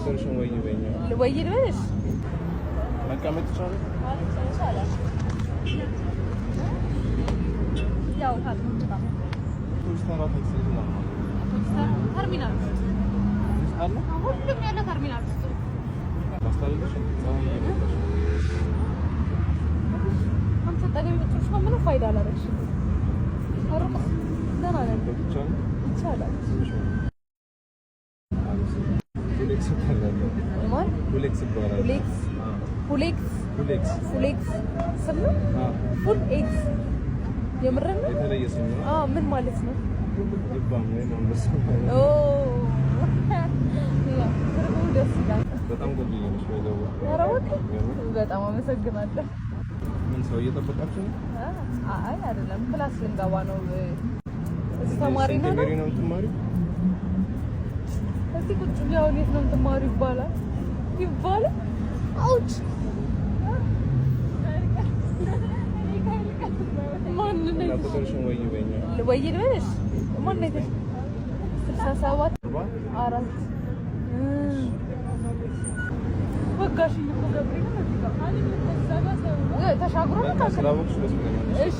ቁጥርሽን ወይ ልበልሽ መቀመጥ ይቻላል? ይቻላል። ያው ተርሚናል ሁሉም ያለ ተርሚናል ምንም ፋይዳ አላደረግሽም። ደህና ነን። ይቻላል። ፉሌክስ ስም ነው። ፉል ኤክስ የምረን ነው። የተለየ ስም ነው። ምን ማለት ነው? በጣም ቆንጆ ነሽ። በጣም አመሰግናለሁ። ምን ሰው እየጠበቃችሁ ነው? አይ አይደለም፣ ክላስ ልንገባ ነው። እዚህ ተማሪ ነው የምትማሪው? እዚህ ቁጭ ብለው የት ነው የምትማሪው ይባላል። አውጭ ማን ነው? ቁጥርሽን ወይ ልበልሽ ማን ነው? 67 4 ወጋሽ እኮ ገብሬ ነው። ተሻግሮ ነው። እሺ